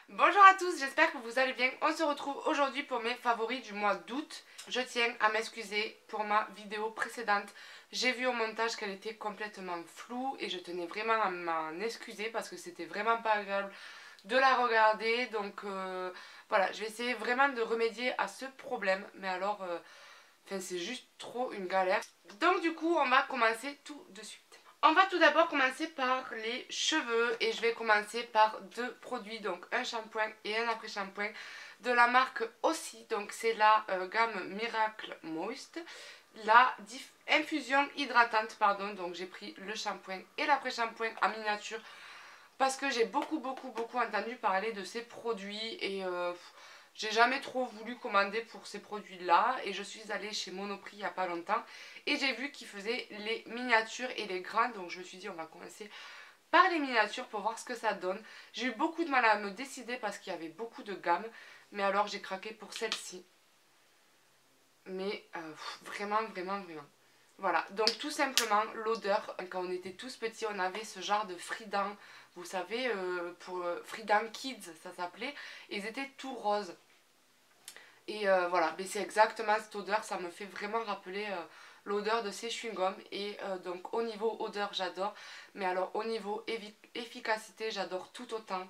Bonjour à tous, j'espère que vous allez bien. On se retrouve aujourd'hui pour mes favoris du mois d'août. Je tiens à m'excuser pour ma vidéo précédente. J'ai vu au montage qu'elle était complètement floue et je tenais vraiment à m'en excuser parce que c'était vraiment pas agréable de la regarder. Donc voilà, je vais essayer vraiment de remédier à ce problème. Mais alors, c'est juste trop une galère. Donc du coup, on va commencer tout de suite. On va tout d'abord commencer par les cheveux et je vais commencer par deux produits, donc un shampoing et un après-shampoing de la marque aussi, donc c'est la gamme Miracle Moist, la infusion hydratante, pardon, donc j'ai pris le shampoing et l'après-shampoing en miniature parce que j'ai beaucoup entendu parler de ces produits et j'ai jamais trop voulu commander pour ces produits là et je suis allée chez Monoprix il n'y a pas longtemps et j'ai vu qu'ils faisaient les miniatures et les grands, donc je me suis dit on va commencer par les miniatures pour voir ce que ça donne. J'ai eu beaucoup de mal à me décider parce qu'il y avait beaucoup de gammes, mais alors j'ai craqué pour celle-ci, mais vraiment. Voilà, donc tout simplement l'odeur, quand on était tous petits on avait ce genre de Fridans, vous savez, pour Fridans Kids ça s'appelait, et ils étaient tout roses. Et voilà, mais c'est exactement cette odeur, ça me fait vraiment rappeler l'odeur de ces chewing-gums. Et donc au niveau odeur j'adore, mais alors au niveau efficacité j'adore tout autant.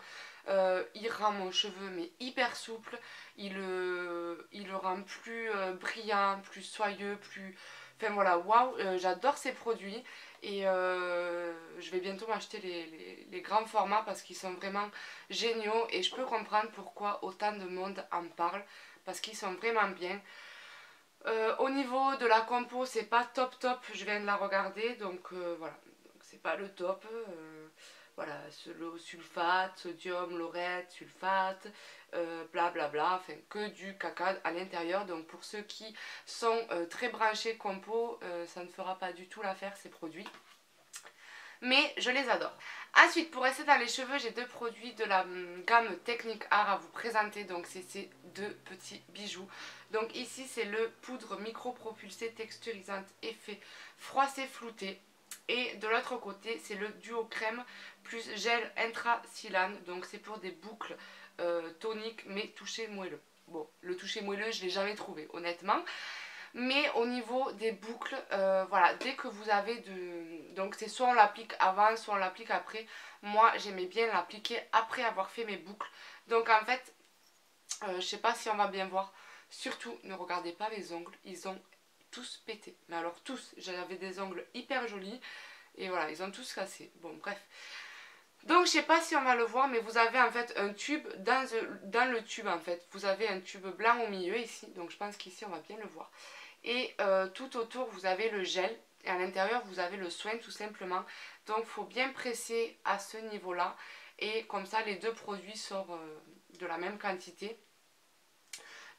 Il rend mon cheveu mais hyper souple, il le rend plus brillant, plus soyeux, plus... Enfin voilà, waouh, j'adore ces produits et je vais bientôt m'acheter les grands formats parce qu'ils sont vraiment géniaux et je peux comprendre pourquoi autant de monde en parle parce qu'ils sont vraiment bien. Au niveau de la compo, c'est pas top, je viens de la regarder, donc voilà, c'est pas le top. Voilà, l'eau sulfate, sodium, laurette, sulfate, blablabla, enfin que du caca à l'intérieur. Donc pour ceux qui sont très branchés compo, ça ne fera pas du tout l'affaire ces produits. Mais je les adore. Ensuite, pour rester dans les cheveux, j'ai deux produits de la gamme Technique Art à vous présenter. Donc c'est ces deux petits bijoux. Donc ici c'est le poudre micro-propulsée texturisante effet froissé flouté. Et de l'autre côté c'est le duo crème plus gel intra-silane. Donc c'est pour des boucles toniques mais toucher moelleux. Bon, le toucher moelleux je ne l'ai jamais trouvé honnêtement. Mais au niveau des boucles, voilà, dès que vous avez de... Donc c'est soit on l'applique avant, soit on l'applique après. Moi j'aimais bien l'appliquer après avoir fait mes boucles. Donc en fait, je sais pas si on va bien voir. Surtout ne regardez pas mes ongles, ils ont tous pété. Mais alors tous, j'avais des ongles hyper jolis. Et voilà, ils ont tous cassé. Bon bref. Donc je sais pas si on va le voir, mais vous avez en fait un tube dans le tube en fait. Vous avez un tube blanc au milieu ici. Donc je pense qu'ici on va bien le voir. Et tout autour vous avez le gel et à l'intérieur vous avez le soin tout simplement. Donc il faut bien presser à ce niveau là et comme ça les deux produits sortent de la même quantité.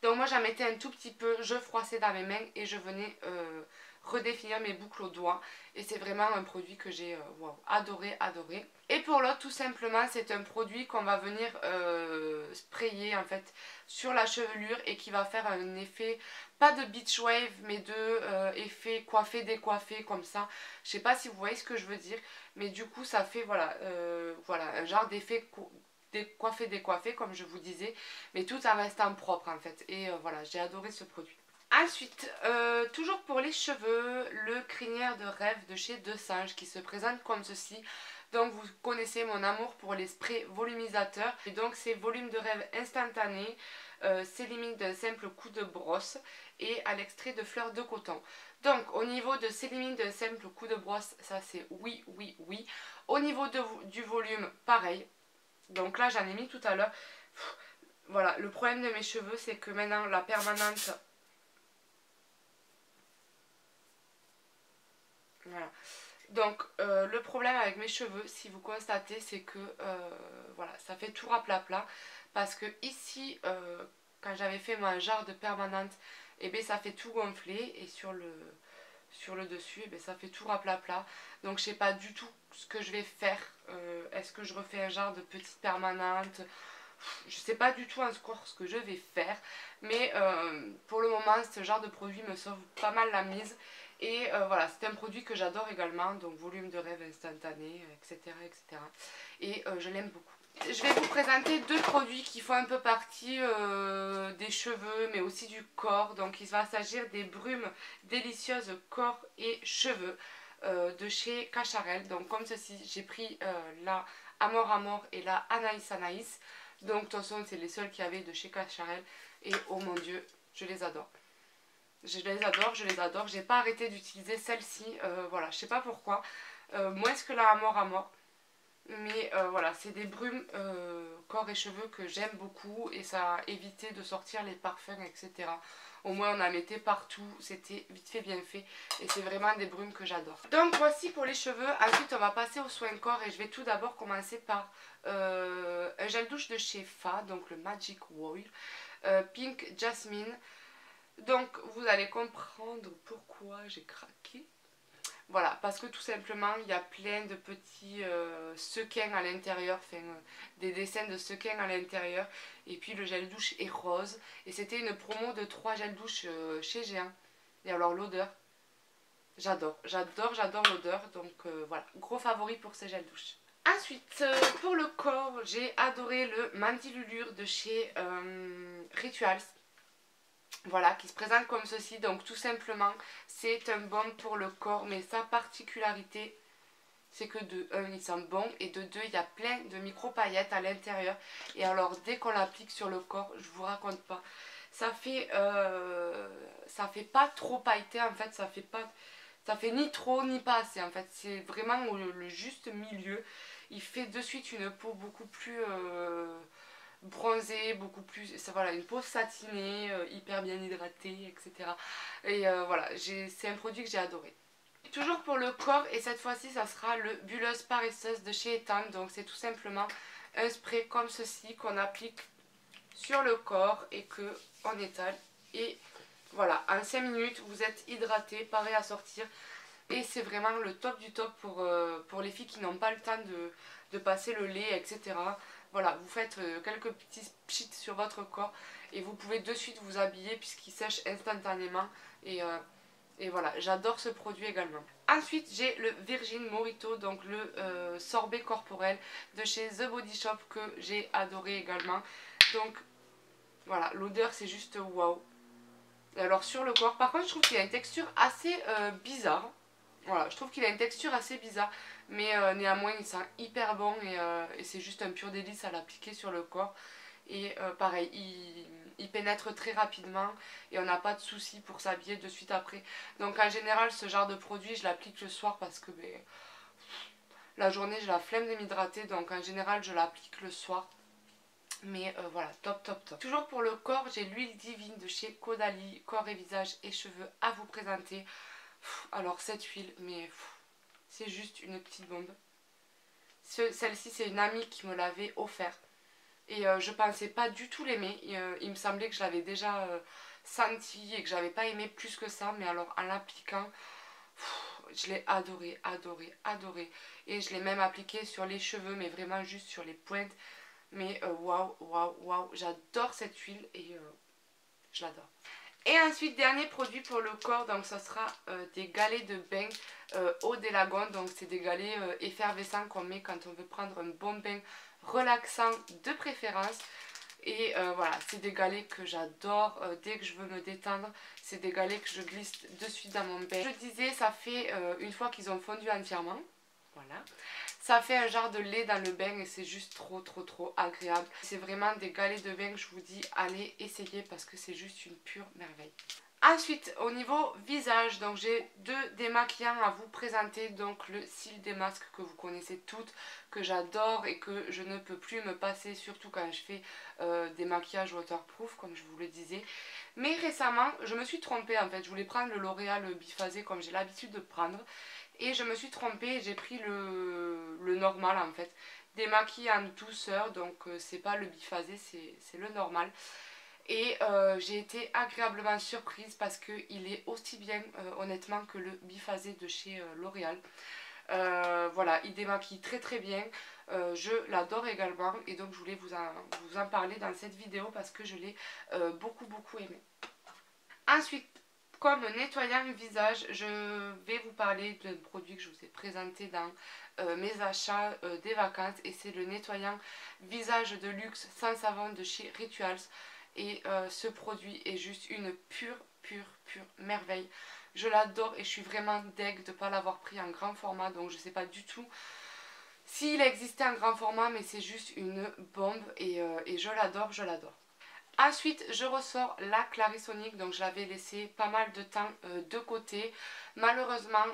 Donc moi j'en mettais un tout petit peu, je froissais dans mes mains et je venais redéfinir mes boucles aux doigts. Et c'est vraiment un produit que j'ai wow, adoré. Et pour l'autre tout simplement c'est un produit qu'on va venir sprayer en fait sur la chevelure et qui va faire un effet, pas de beach wave mais de effet coiffé décoiffé comme ça. Je sais pas si vous voyez ce que je veux dire, mais du coup ça fait voilà, voilà un genre d'effet décoiffé comme je vous disais, mais tout en restant propre en fait. Et voilà, j'ai adoré ce produit. Ensuite, toujours pour les cheveux, le crinière de rêve de chez Deux Singes qui se présente comme ceci. Donc vous connaissez mon amour pour les sprays volumisateurs. Et donc c'est volume de rêve instantané, s'élimine d'un simple coup de brosse et à l'extrait de fleurs de coton. Donc au niveau de s'élimine d'un simple coup de brosse, ça c'est oui. Au niveau du volume, pareil. Donc là j'en ai mis tout à l'heure. Voilà, le problème de mes cheveux c'est que maintenant la permanente... Voilà. Donc le problème avec mes cheveux, si vous constatez, c'est que voilà, ça fait tout raplapla. Parce que ici, quand j'avais fait mon genre de permanente, et bien ça fait tout gonfler. Et sur le dessus, et bien ça fait tout raplapla. Donc je sais pas du tout ce que je vais faire. Est-ce que je refais un genre de petite permanente? Je sais pas du tout encore ce que je vais faire. Mais pour le moment, ce genre de produit me sauve pas mal la mise. Et voilà, c'est un produit que j'adore également, donc volume de rêve instantané, etc. Et je l'aime beaucoup. Je vais vous présenter deux produits qui font un peu partie des cheveux mais aussi du corps. Donc il va s'agir des brumes délicieuses corps et cheveux de chez Cacharel. Donc comme ceci, j'ai pris la Amor Amor et la Anaïs Anaïs. Donc de toute façon c'est les seuls qu'il y avait de chez Cacharel et oh mon dieu, je les adore. Je les adore, je les adore. J'ai pas arrêté d'utiliser celle-ci, voilà, je sais pas pourquoi. Moins que la Amor Amor. Mais voilà, c'est des brumes corps et cheveux que j'aime beaucoup et ça a évité de sortir les parfums, etc. Au moins on en mettait partout, c'était vite fait bien fait et c'est vraiment des brumes que j'adore. Donc voici pour les cheveux, ensuite on va passer aux soins corps et je vais tout d'abord commencer par un gel douche de chez Fa, donc le Magic Oil, Pink Jasmine. Donc vous allez comprendre pourquoi j'ai craqué. Voilà, parce que tout simplement, il y a plein de petits sequins à l'intérieur, enfin des dessins de sequins à l'intérieur. Et puis le gel douche est rose. Et c'était une promo de 3 gels douche chez Géant. Et alors l'odeur, j'adore, j'adore, j'adore l'odeur. Donc voilà, gros favori pour ces gels douche. Ensuite, pour le corps, j'ai adoré le Mandilulure de chez Rituals. Voilà, qui se présente comme ceci. Donc tout simplement, c'est un baume pour le corps. Mais sa particularité, c'est que de 1, il sent bon. Et de 2, il y a plein de micro-paillettes à l'intérieur. Et alors, dès qu'on l'applique sur le corps, je vous raconte pas. Ça fait pas trop pailleté en fait. Ça fait ni trop ni pas assez en fait. C'est vraiment le juste milieu. Il fait de suite une peau beaucoup plus... bronzée, beaucoup plus, ça, voilà, une peau satinée, hyper bien hydratée, etc. Et voilà, c'est un produit que j'ai adoré. Toujours pour le corps, et cette fois-ci, ça sera le Bulleuse Paresseuse de chez Etan. Donc c'est tout simplement un spray comme ceci qu'on applique sur le corps et qu'on étale. Et voilà, en 5 minutes, vous êtes hydraté, paré à sortir. Et c'est vraiment le top du top pour les filles qui n'ont pas le temps de passer le lait, etc. Voilà, vous faites quelques petits pchits sur votre corps et vous pouvez de suite vous habiller puisqu'il sèche instantanément. Et voilà, j'adore ce produit également. Ensuite, j'ai le Virgin Mojito, donc le sorbet corporel de chez The Body Shop que j'ai adoré également. Donc voilà, l'odeur c'est juste waouh. Alors sur le corps, par contre je trouve qu'il a une texture assez bizarre. Voilà, je trouve qu'il a une texture assez bizarre, mais néanmoins il sent hyper bon et c'est juste un pur délice à l'appliquer sur le corps. Et pareil, il pénètre très rapidement et on n'a pas de souci pour s'habiller de suite après. Donc en général, ce genre de produit, je l'applique le soir parce que la journée j'ai la flemme de m'hydrater, donc en général je l'applique le soir. Mais voilà, top top top. Toujours pour le corps, j'ai l'huile divine de chez Caudalie, corps et visage et cheveux à vous présenter. Alors cette huile, mais c'est juste une petite bombe. Celle-ci, c'est une amie qui me l'avait offert. Et je pensais pas du tout l'aimer. Il me semblait que je l'avais déjà senti et que j'avais pas aimé plus que ça. Mais alors en l'appliquant, je l'ai adoré, adoré, adoré. Et je l'ai même appliqué sur les cheveux, mais vraiment juste sur les pointes. Mais waouh, waouh, waouh, j'adore cette huile et je l'adore. Et ensuite, dernier produit pour le corps, donc ça sera des galets de bain eau d'élagon. Donc c'est des galets effervescents qu'on met quand on veut prendre un bon bain relaxant de préférence. Et voilà, c'est des galets que j'adore dès que je veux me détendre. C'est des galets que je glisse de suite dans mon bain. Je disais, ça fait une fois qu'ils ont fondu entièrement. Voilà. Ça fait un genre de lait dans le bain et c'est juste trop trop trop agréable. C'est vraiment des galets de bain que je vous dis, allez essayer parce que c'est juste une pure merveille. Ensuite, au niveau visage, donc j'ai deux démaquillants à vous présenter. Donc le Cils des masques que vous connaissez toutes, que j'adore et que je ne peux plus me passer, surtout quand je fais des maquillages waterproof comme je vous le disais. Mais récemment, je me suis trompée en fait. Je voulais prendre le L'Oréal biphasé comme j'ai l'habitude de prendre. Et je me suis trompée, j'ai pris le normal en fait. Démaquillé en douceur, donc c'est pas le biphasé, c'est le normal. Et j'ai été agréablement surprise parce qu'il est aussi bien honnêtement que le biphasé de chez L'Oréal. Voilà, il démaquille très très bien. Je l'adore également et donc je voulais vous en parler dans cette vidéo parce que je l'ai beaucoup beaucoup aimé. Ensuite, Comme nettoyant visage, je vais vous parler d'un produit que je vous ai présenté dans mes achats des vacances, et c'est le nettoyant visage de luxe sans savon de chez Rituals. Et ce produit est juste une pure merveille. Je l'adore et je suis vraiment deg de ne pas l'avoir pris en grand format, donc je ne sais pas du tout s'il existait en grand format, mais c'est juste une bombe et je l'adore, je l'adore. Ensuite, je ressors la Clarisonic, donc je l'avais laissé pas mal de temps de côté. Malheureusement,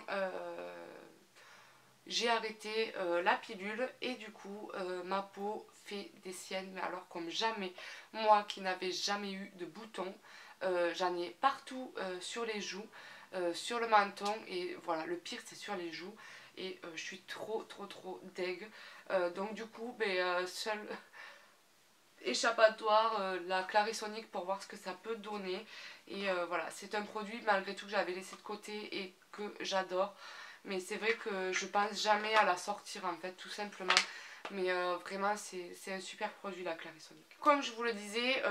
j'ai arrêté la pilule et du coup, ma peau fait des siennes, mais alors comme jamais. Moi qui n'avais jamais eu de boutons, j'en ai partout sur les joues, sur le menton, et voilà, le pire c'est sur les joues. Et je suis trop deg. Donc du coup, seul échappatoire, la Clarisonic, pour voir ce que ça peut donner. Et voilà, c'est un produit malgré tout que j'avais laissé de côté et que j'adore. Mais c'est vrai que je pense jamais à la sortir en fait, tout simplement. Mais vraiment c'est un super produit, la Clarisonic. Comme je vous le disais,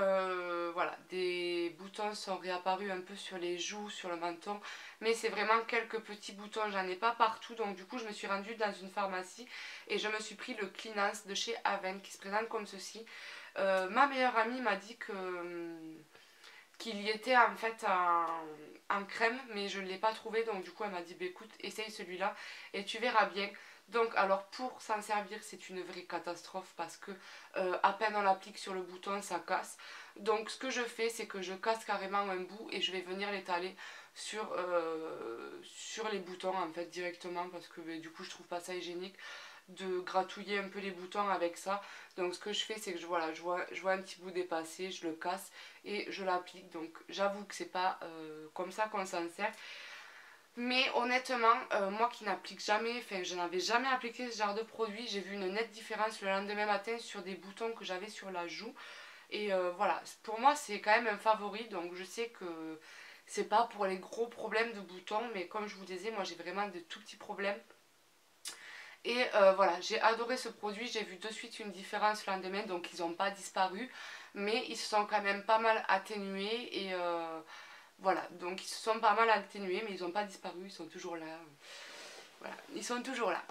voilà, des boutons sont réapparus un peu sur les joues, sur le menton. Mais c'est vraiment quelques petits boutons, j'en ai pas partout. Donc du coup je me suis rendue dans une pharmacie et je me suis pris le Cleanance de chez Aven qui se présente comme ceci. Ma meilleure amie m'a dit que qu'il y était en fait en crème, mais je ne l'ai pas trouvé, donc du coup elle m'a dit bah, écoute, essaye celui-là et tu verras bien. Donc alors pour s'en servir c'est une vraie catastrophe parce que à peine on l'applique sur le bouton ça casse. Donc ce que je fais c'est que je casse carrément un bout et je vais venir l'étaler sur les boutons en fait directement, parce que bah, du coup je trouve pas ça hygiénique de gratouiller un peu les boutons avec ça. Donc ce que je fais c'est que je vois un petit bout dépassé, je le casse et je l'applique. Donc j'avoue que c'est pas comme ça qu'on s'en sert. Mais honnêtement, moi qui n'applique jamais, enfin je n'avais jamais appliqué ce genre de produit, j'ai vu une nette différence le lendemain matin sur des boutons que j'avais sur la joue. Et voilà, pour moi c'est quand même un favori, donc je sais que c'est pas pour les gros problèmes de boutons, mais comme je vous disais, moi j'ai vraiment de tout petits problèmes. Et voilà, j'ai adoré ce produit, j'ai vu de suite une différence le lendemain, donc ils n'ont pas disparu, mais ils se sont quand même pas mal atténués, et voilà, donc ils se sont pas mal atténués, mais ils n'ont pas disparu, ils sont toujours là, voilà, ils sont toujours là.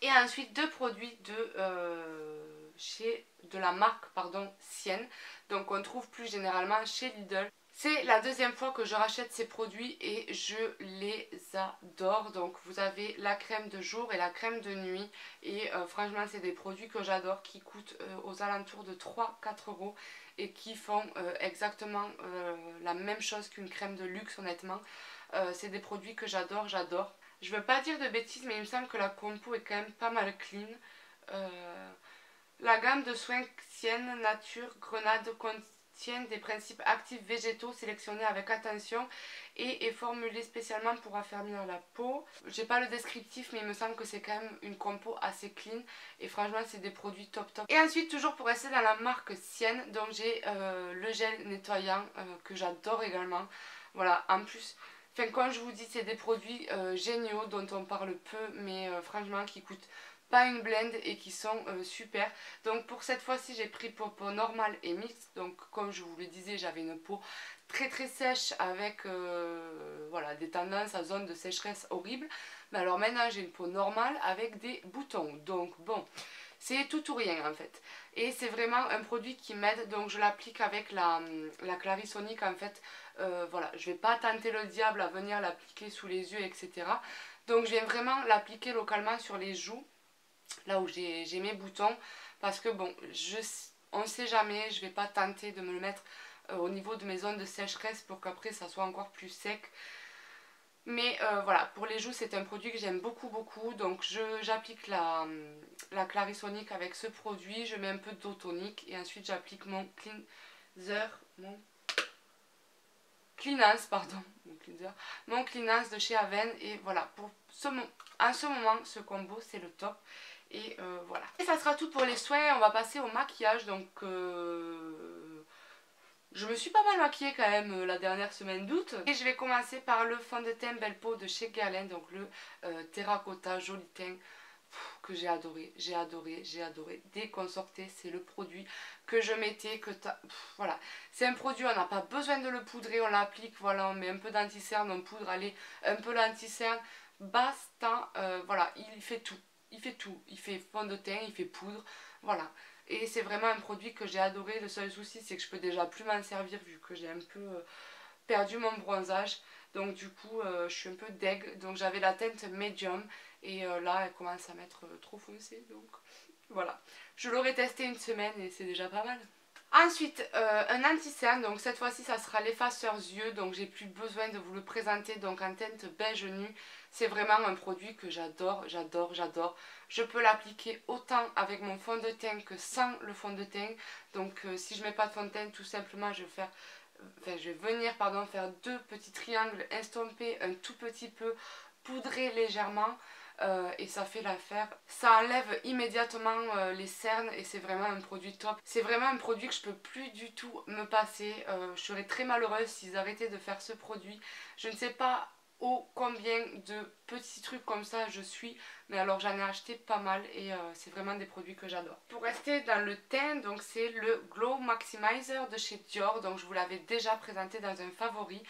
Et ensuite deux produits de la marque pardon, Sienne, donc on trouve plus généralement chez Lidl. C'est la deuxième fois que je rachète ces produits et je les adore. Donc vous avez la crème de jour et la crème de nuit. Et franchement c'est des produits que j'adore, qui coûtent aux alentours de 3-4 euros et qui font exactement la même chose qu'une crème de luxe honnêtement. C'est des produits que j'adore. Je veux pas dire de bêtises, mais il me semble que la compo est quand même pas mal clean. La gamme de soins Sienne Nature Grenade contient des principes actifs végétaux sélectionnés avec attention et est formulée spécialement pour affermir la peau. J'ai pas le descriptif, mais il me semble que c'est quand même une compo assez clean et franchement c'est des produits top. Et ensuite, toujours pour rester dans la marque Sienne, donc j'ai le gel nettoyant que j'adore également. Voilà, en plus, enfin, comme je vous dis, c'est des produits géniaux dont on parle peu, mais franchement qui coûtent pas une blende et qui sont super. Donc pour cette fois-ci j'ai pris peau normale et mixte. Donc comme je vous le disais, j'avais une peau très sèche avec voilà, des tendances à zone de sécheresse horrible. Mais alors maintenant j'ai une peau normale avec des boutons. Donc bon, c'est tout ou rien en fait. Et c'est vraiment un produit qui m'aide. Donc je l'applique avec la Clarisonic en fait. Voilà, je vais pas tenter le diable à venir l'appliquer sous les yeux, etc. Donc je viens vraiment l'appliquer localement sur les joues, là où j'ai mes boutons, parce que bon, on ne sait jamais, je vais pas tenter de me le mettre au niveau de mes zones de sécheresse pour qu'après ça soit encore plus sec. Mais voilà, pour les joues c'est un produit que j'aime beaucoup. Donc j'applique la Clarisonic avec ce produit, je mets un peu d'eau tonique et ensuite j'applique mon cleanser, mon cleanance de chez Aven. Et voilà, en ce moment ce combo c'est le top. Et voilà. Et ça sera tout pour les soins, on va passer au maquillage. Donc je me suis pas mal maquillée quand même la dernière semaine d'août. Et je vais commencer par le fond de teint Belle Peau de chez Guerlain, donc le Terracotta Joli Teint. que j'ai adoré, j'ai adoré, j'ai adoré. Dès qu'on sortait, c'est le produit que je mettais, voilà. C'est un produit, on n'a pas besoin de le poudrer, on l'applique, voilà, on met un peu d'anti-cerne, on poudre, allez, un peu l'anti-cerne, basta, voilà, il fait tout. Il fait tout, il fait fond de teint, il fait poudre, voilà. Et c'est vraiment un produit que j'ai adoré. Le seul souci, c'est que je peux déjà plus m'en servir vu que j'ai un peu perdu mon bronzage. Donc du coup, je suis un peu deg. Donc j'avais la teinte médium et là, elle commence à m'être trop foncée. Donc voilà. Je l'aurais testé une semaine et c'est déjà pas mal. Ensuite, un anti-cerne, donc cette fois-ci ça sera l'effaceur yeux, donc j'ai plus besoin de vous le présenter, donc en teinte beige nu. C'est vraiment un produit que j'adore, j'adore, j'adore. Je peux l'appliquer autant avec mon fond de teint que sans le fond de teint. Donc si je mets pas de fond de teint, tout simplement je vais faire, je vais venir faire deux petits triangles estompés un tout petit peu, poudrer légèrement. Et ça fait l'affaire. Ça enlève immédiatement les cernes et c'est vraiment un produit top. C'est vraiment un produit que je peux plus du tout me passer. Je serais très malheureuse s'ils arrêtaient de faire ce produit. Je ne sais pas combien de petits trucs comme ça je suis, mais alors j'en ai acheté pas mal et c'est vraiment des produits que j'adore. Pour rester dans le teint, donc c'est le Glow Maximizer de chez Dior, donc je vous l'avais déjà présenté dans un favori.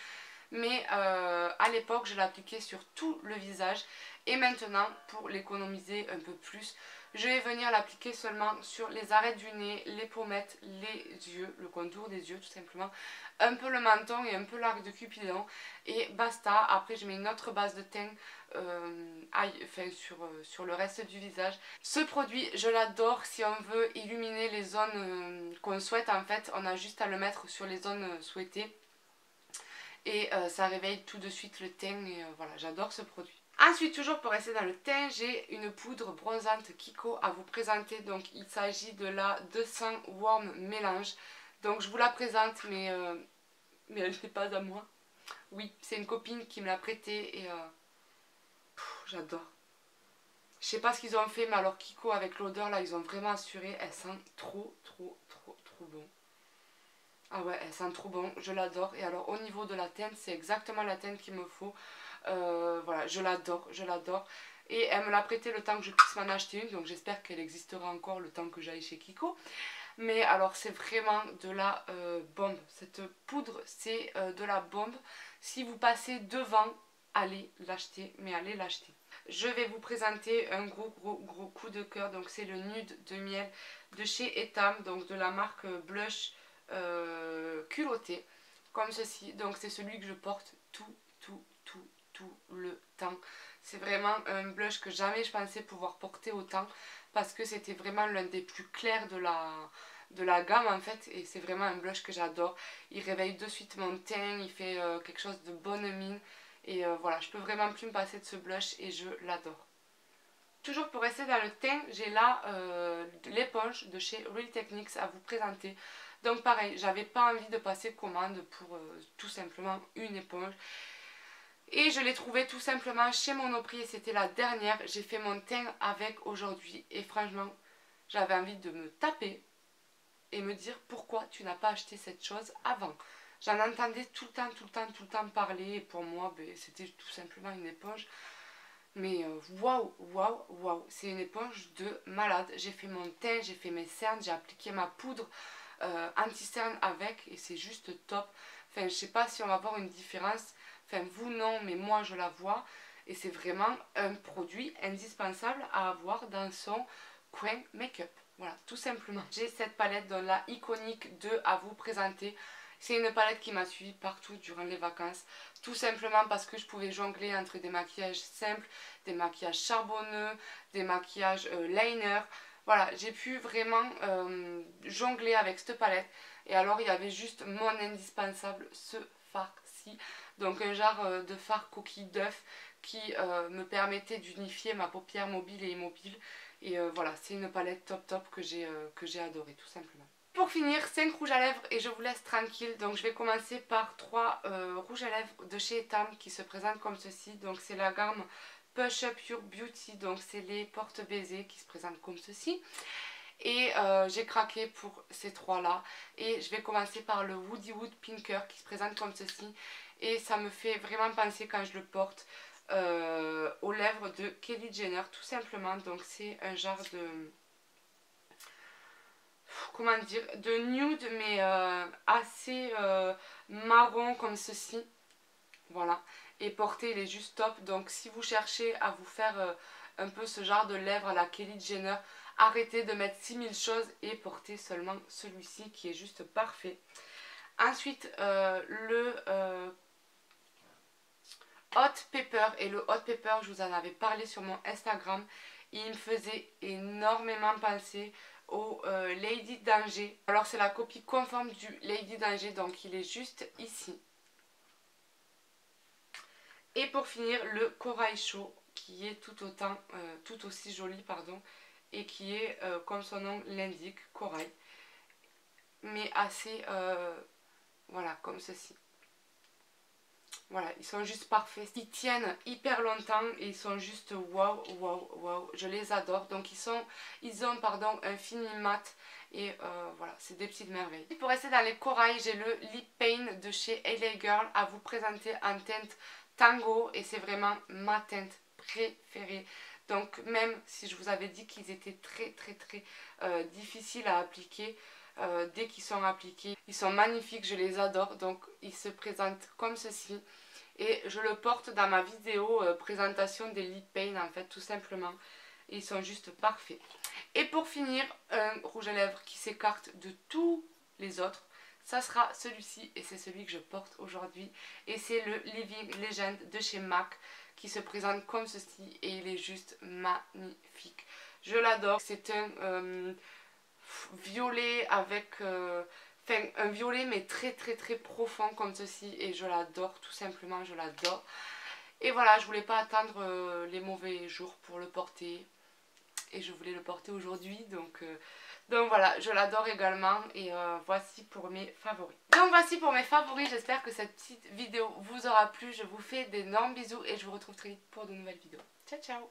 Mais à l'époque je l'appliquais sur tout le visage et maintenant pour l'économiser un peu plus je vais venir l'appliquer seulement sur les arêtes du nez, les pommettes, les yeux, le contour des yeux tout simplement, un peu le menton et un peu l'arc de Cupidon et basta. Après je mets une autre base de teint sur le reste du visage. Ce produit je l'adore si on veut illuminer les zones qu'on souhaite, en fait on a juste à le mettre sur les zones souhaitées. Et ça réveille tout de suite le teint et voilà, j'adore ce produit. Ensuite, toujours pour rester dans le teint, j'ai une poudre bronzante Kiko à vous présenter. Donc il s'agit de la 200 Warm Mélange. Donc je vous la présente mais elle n'est pas à moi. Oui, c'est une copine qui me l'a prêtée et j'adore. Je sais pas ce qu'ils ont fait mais alors Kiko avec l'odeur là, ils ont vraiment assuré. Elle sent trop bon. Ah ouais, elle sent trop bon, je l'adore. Et alors au niveau de la teinte, c'est exactement la teinte qu'il me faut. Voilà, je l'adore, je l'adore. Et elle me l'a prêté le temps que je puisse m'en acheter une. Donc j'espère qu'elle existera encore le temps que j'aille chez Kiko. Mais alors c'est vraiment de la bombe. Cette poudre, c'est de la bombe. Si vous passez devant, allez l'acheter, mais allez l'acheter. Je vais vous présenter un gros coup de cœur. Donc c'est le nude de miel de chez Etam, donc de la marque Blush culotté, comme ceci. Donc c'est celui que je porte tout le temps. C'est vraiment un blush que jamais je pensais pouvoir porter autant parce que c'était vraiment l'un des plus clairs de la gamme en fait, et c'est vraiment un blush que j'adore. Il réveille de suite mon teint, il fait quelque chose de bonne mine et voilà, je peux vraiment plus me passer de ce blush et je l'adore. Toujours pour rester dans le teint, j'ai là l'éponge de chez Real Techniques à vous présenter. Donc pareil, j'avais pas envie de passer commande pour tout simplement une éponge. Et je l'ai trouvée tout simplement chez Monoprix et c'était la dernière. J'ai fait mon teint avec aujourd'hui et franchement, j'avais envie de me taper et me dire pourquoi tu n'as pas acheté cette chose avant. J'en entendais tout le temps parler et pour moi, ben, c'était tout simplement une éponge. Mais waouh, waouh, waouh, c'est une éponge de malade. J'ai fait mon teint, j'ai fait mes cernes, j'ai appliqué ma poudre anti-cerne avec et c'est juste top. Enfin, je sais pas si on va voir une différence. Enfin, vous non, mais moi je la vois. Et c'est vraiment un produit indispensable à avoir dans son coin make-up. Voilà, tout simplement. J'ai cette palette dans la iconique 2 à vous présenter. C'est une palette qui m'a suivi partout durant les vacances. Tout simplement parce que je pouvais jongler entre des maquillages simples, des maquillages charbonneux, des maquillages liner. Voilà, j'ai pu vraiment jongler avec cette palette. Et alors, il y avait juste mon indispensable, ce fard-ci. Donc, un genre de fard coquille d'œuf qui me permettait d'unifier ma paupière mobile et immobile. Et voilà, c'est une palette top que j'ai adorée, tout simplement. Pour finir, 5 rouges à lèvres et je vous laisse tranquille. Donc je vais commencer par 3 rouges à lèvres de chez Etam qui se présentent comme ceci. Donc c'est la gamme Push Up Your Beauty, donc c'est les porte-baisers qui se présentent comme ceci. Et j'ai craqué pour ces 3 là. Et je vais commencer par le Woody Wood Pinker qui se présente comme ceci. Et ça me fait vraiment penser quand je le porte aux lèvres de Kylie Jenner tout simplement. Donc c'est un genre de, comment dire, de nude mais assez marron comme ceci. Voilà, et porter il est juste top. Donc si vous cherchez à vous faire un peu ce genre de lèvres à la Kylie Jenner, arrêtez de mettre 6000 choses et portez seulement celui-ci qui est juste parfait. Ensuite le Hot Pepper, et le Hot Pepper je vous en avais parlé sur mon Instagram, il me faisait énormément penser au Lady Danger. Alors c'est la copie conforme du Lady Danger, donc il est juste ici. Et pour finir le Corail Chaud qui est tout aussi joli pardon, et qui est comme son nom l'indique, corail, mais assez voilà comme ceci. Voilà, ils sont juste parfaits. Ils tiennent hyper longtemps et ils sont juste waouh, waouh, waouh. Je les adore. Donc ils ont un fini mat et voilà, c'est des petites merveilles. Pour rester dans les corails, j'ai le Lip Paint de chez LA Girl à vous présenter en teinte Tango et c'est vraiment ma teinte préférée. Donc même si je vous avais dit qu'ils étaient très difficiles à appliquer, dès qu'ils sont appliqués, ils sont magnifiques, je les adore. Donc ils se présentent comme ceci et je le porte dans ma vidéo présentation des lip paint en fait tout simplement. Et ils sont juste parfaits. Et pour finir, un rouge à lèvres qui s'écarte de tous les autres, ça sera celui-ci et c'est celui que je porte aujourd'hui. Et c'est le Living Legend de chez MAC qui se présente comme ceci et il est juste magnifique. Je l'adore, c'est un violet avec un violet mais très profond comme ceci et je l'adore, tout simplement je l'adore. Et voilà, je voulais pas attendre les mauvais jours pour le porter et je voulais le porter aujourd'hui, donc voilà, je l'adore également. Et voici pour mes favoris. Donc voici pour mes favoris, j'espère que cette petite vidéo vous aura plu. Je vous fais d'énormes bisous et je vous retrouve très vite pour de nouvelles vidéos. Ciao ciao.